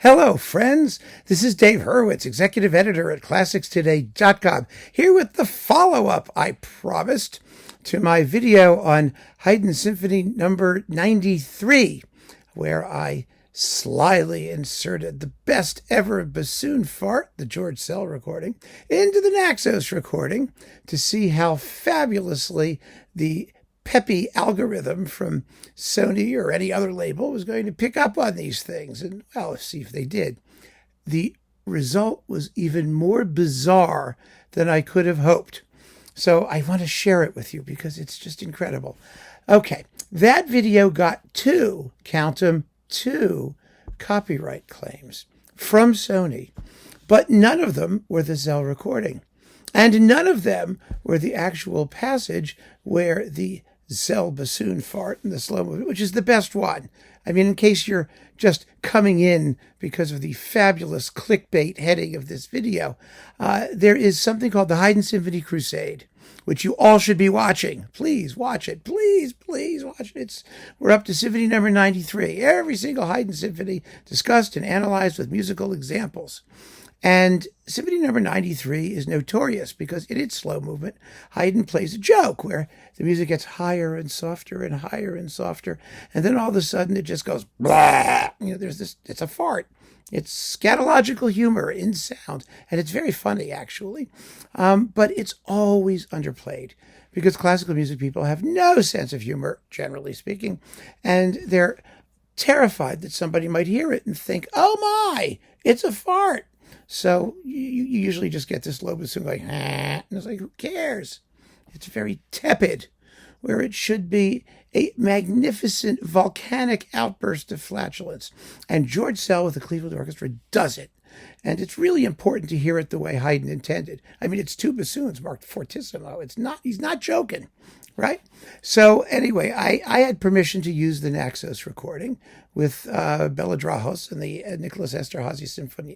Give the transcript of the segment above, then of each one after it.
Hello, friends. This is Dave Hurwitz, executive editor at ClassicsToday.com, here with the follow-up I promised to my video on Haydn Symphony number 93, where I slyly inserted the best ever bassoon fart, the George Szell recording, into the Naxos recording to see how fabulously the peppy algorithm from Sony or any other label was going to pick up on these things. And, well, let's see if they did. The result was even more bizarre than I could have hoped. So I want to share it with you because it's just incredible. Okay, that video got count them, two copyright claims from Sony, but none of them were the Szell recording. And none of them were the actual passage where the Szell bassoon fart in the slow movement, which is the best one. I mean, in case you're just coming in because of the fabulous clickbait heading of this video, there is something called the Haydn Symphony Crusade, which you all should be watching. Please watch it. Please watch it. We're up to Symphony number 93. Every single Haydn symphony discussed and analyzed with musical examples. And Symphony number 93 is notorious because in its slow movement, Haydn plays a joke where the music gets higher and softer and higher and softer. And then all of a sudden it just goes, blah. There's this, it's a fart. It's scatological humor in sound. And it's very funny, actually. But it's always underplayed because classical music people have no sense of humor, generally speaking. And they're terrified that somebody might hear it and think, oh my, it's a fart. So you usually just get this low bassoon like, and it's like, who cares? It's very tepid, where it should be a magnificent volcanic outburst of flatulence. And George Szell with the Cleveland Orchestra does it. And it's really important to hear it the way Haydn intended. I mean, it's two bassoons marked fortissimo. He's not joking, right? So anyway, I had permission to use the Naxos recording with Bela Drahos and the Nicholas Esterhazy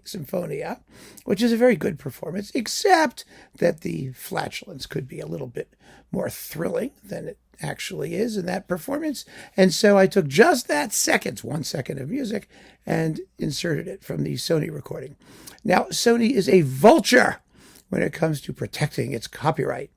Symphonia, which is a very good performance, except that the flatulence could be a little bit more thrilling than it actually is in that performance. And so I took just that 1 second of music and inserted it from the Sony recording. Now, Sony is a vulture when it comes to protecting its copyright.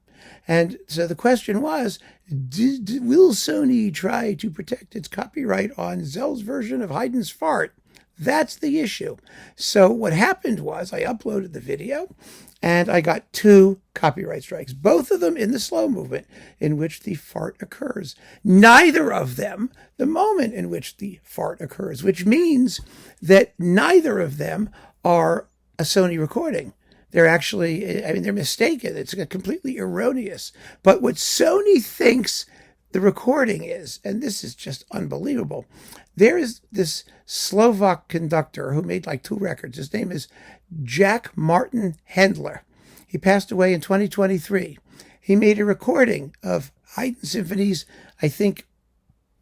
And so the question was, will Sony try to protect its copyright on Szell's version of Haydn's fart? That's the issue. So what happened was I uploaded the video and I got 2 copyright strikes, both of them in the slow movement in which the fart occurs. Neither of them the moment in which the fart occurs, which means that neither of them are a Sony recording. They're actually, they're mistaken. It's completely erroneous. But what Sony thinks the recording is, and this is just unbelievable, there is this Slovak conductor who made like 2 records. His name is Jack Martin Hendler. He passed away in 2023. He made a recording of Haydn symphonies, I think,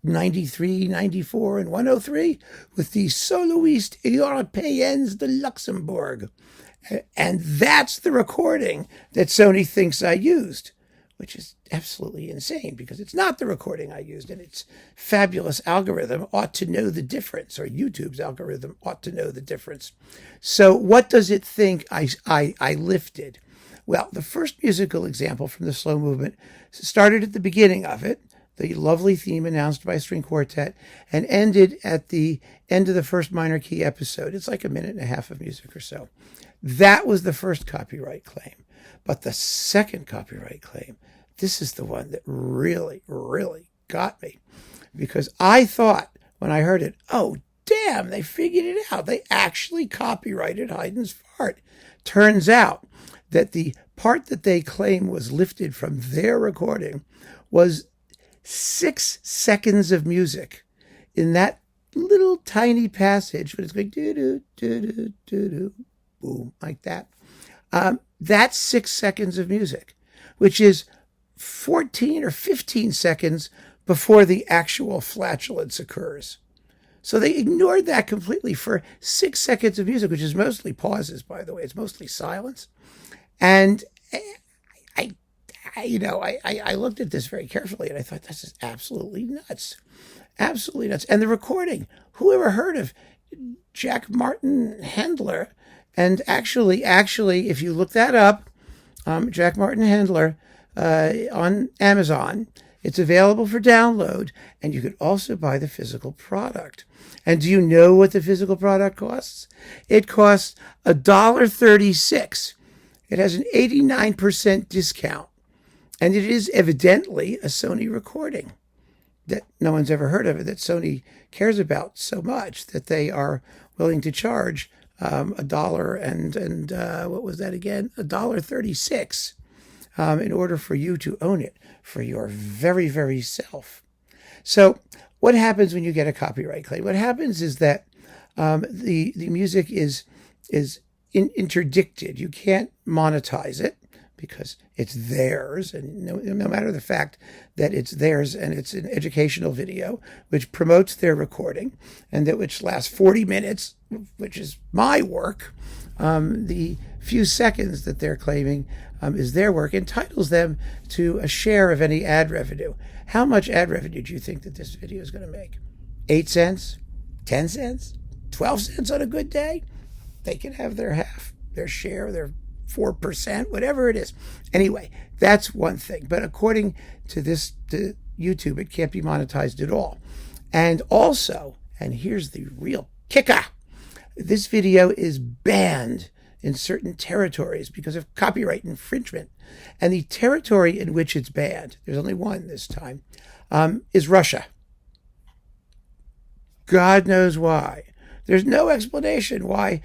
93, 94, and 103 with the Soloiste Européennes de Luxembourg. And that's the recording that Sony thinks I used, which is absolutely insane because it's not the recording I used, and its fabulous algorithm ought to know the difference, or YouTube's algorithm ought to know the difference. So what does it think I lifted? Well, the first musical example from the slow movement started at the beginning of it, the lovely theme announced by a string quartet, and ended at the end of the first minor key episode. It's like 1.5 minutes of music or so. That was the first copyright claim. But the second copyright claim, this is the one that really, really got me. Because I thought, when I heard it, oh, damn, they figured it out. They actually copyrighted Haydn's fart. Turns out that the part that they claim was lifted from their recording was 6 seconds of music in that little tiny passage, but it's going do-do, do-do, do-do, boom, like that. That's 6 seconds of music, which is 14 or 15 seconds before the actual flatulence occurs. So they ignored that completely for 6 seconds of music, which is mostly pauses, by the way. It's mostly silence. And I looked at this very carefully and I thought, this is absolutely nuts. Absolutely nuts. And the recording, who ever heard of Jack Martin Handler. And actually, if you look that up, Jack Martin Handler on Amazon, it's available for download, and you could also buy the physical product. And do you know what the physical product costs? It costs $1.36. It has an 89% discount, and it is evidently a Sony recording that no one's ever heard of it, that Sony cares about so much that they are willing to charge $1 and what was that again? $1.36 in order for you to own it for your very, very self. So what happens when you get a copyright claim? What happens is that the music is interdicted. You can't monetize it because it's theirs, and no matter the fact that it's theirs and it's an educational video which promotes their recording and that which lasts 40 minutes, which is my work, the few seconds that they're claiming is their work, entitles them to a share of any ad revenue. How much ad revenue do you think that this video is going to make? 8 cents? 10 cents? 12 cents on a good day? They can have their half, their share, their 4%, whatever it is. Anyway, that's one thing. But according to YouTube, it can't be monetized at all. And also, and here's the real kicker, this video is banned in certain territories because of copyright infringement. And the territory in which it's banned, there's only one this time, is Russia. God knows why. There's no explanation why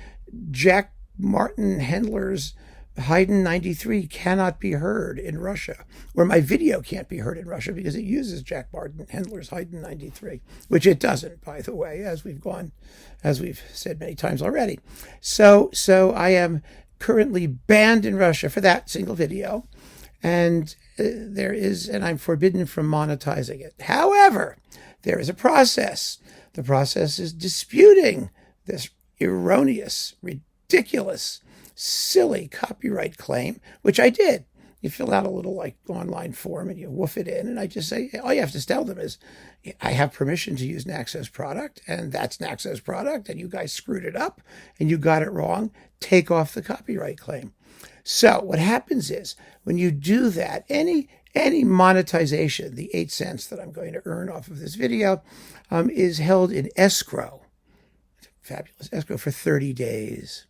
Jack Martin Handler's Haydn 93 cannot be heard in Russia, or my video can't be heard in Russia because it uses Jack Martin Handler's Haydn 93, which it doesn't, by the way, as we've said many times already. So I am currently banned in Russia for that single video, and I'm forbidden from monetizing it. However, there is a process. The process is disputing this erroneous, ridiculous, silly copyright claim, which I did. You fill out a little online form and you woof it in, and I just say, all you have to tell them is, I have permission to use Naxos product, and that's Naxos product, and you guys screwed it up and you got it wrong. Take off the copyright claim. So what happens is, when you do that, any monetization, the 8 cents that I'm going to earn off of this video, is held in escrow, fabulous escrow, for 30 days.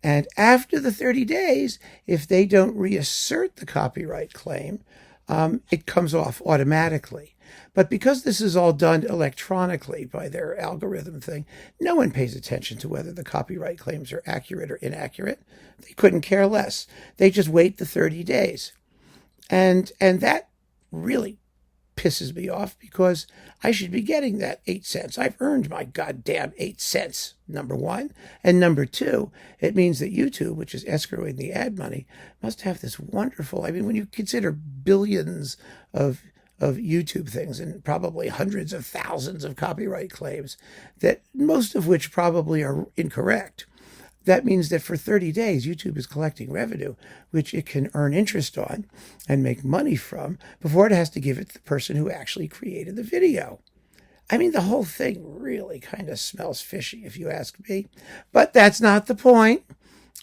And after the 30 days, if they don't reassert the copyright claim, it comes off automatically. But because this is all done electronically by their algorithm thing, no one pays attention to whether the copyright claims are accurate or inaccurate. They couldn't care less. They just wait the 30 days. And that really pisses me off, because I should be getting that 8 cents. I've earned my goddamn 8 cents, number one. And number two, it means that YouTube, which is escrowing the ad money, must have this wonderful, I mean, when you consider billions of YouTube things and probably hundreds of thousands of copyright claims, that most of which probably are incorrect, that means that for 30 days, YouTube is collecting revenue, which it can earn interest on and make money from before it has to give it to the person who actually created the video. I mean, the whole thing really kind of smells fishy, if you ask me. But that's not the point.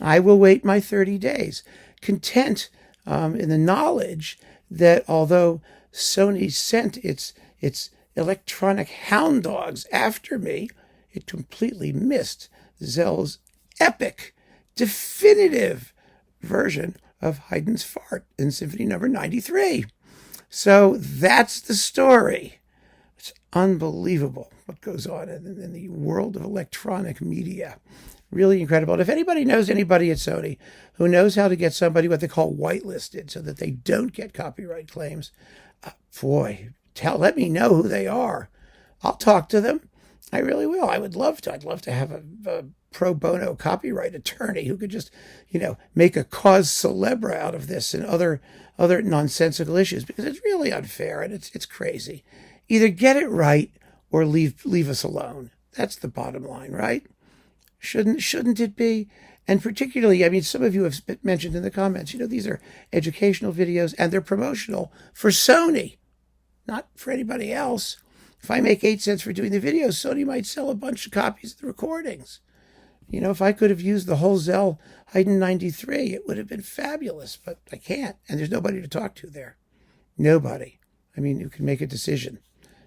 I will wait my 30 days, content in the knowledge that although Sony sent its electronic hound dogs after me, it completely missed Zell's epic, definitive version of Haydn's Fart in Symphony Number 93. So that's the story. It's unbelievable what goes on in the world of electronic media. Really incredible. And if anybody knows anybody at Sony who knows how to get somebody what they call whitelisted so that they don't get copyright claims, let me know who they are. I'll talk to them. I really will. I would love to. I'd love to have a pro bono copyright attorney who could just, make a cause célèbre out of this and other nonsensical issues, because it's really unfair and it's crazy. Either get it right or leave us alone. That's the bottom line, right? Shouldn't it be? And particularly, I mean, some of you have mentioned in the comments, these are educational videos and they're promotional for Sony, not for anybody else. If I make 8 cents for doing the videos, Sony might sell a bunch of copies of the recordings. You know, if I could have used the whole Zell Haydn 93, it would have been fabulous, but I can't. And there's nobody to talk to there. Nobody. I mean, you can make a decision.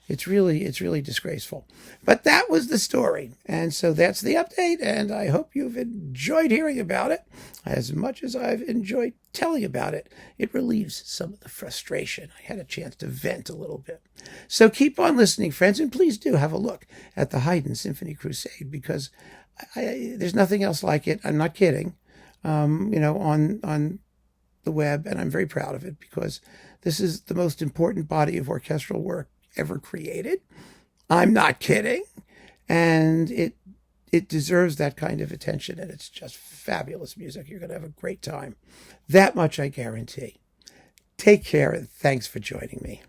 It's really disgraceful. But that was the story. And so that's the update. And I hope you've enjoyed hearing about it as much as I've enjoyed telling about it. It relieves some of the frustration. I had a chance to vent a little bit. So keep on listening, friends. And please do have a look at the Haydn Symphony Crusade, because there's nothing else like it. I'm not kidding. On the web. And I'm very proud of it, because this is the most important body of orchestral work ever created. I'm not kidding. And it deserves that kind of attention, and it's just fabulous music. You're going to have a great time. That much I guarantee. Take care, and thanks for joining me.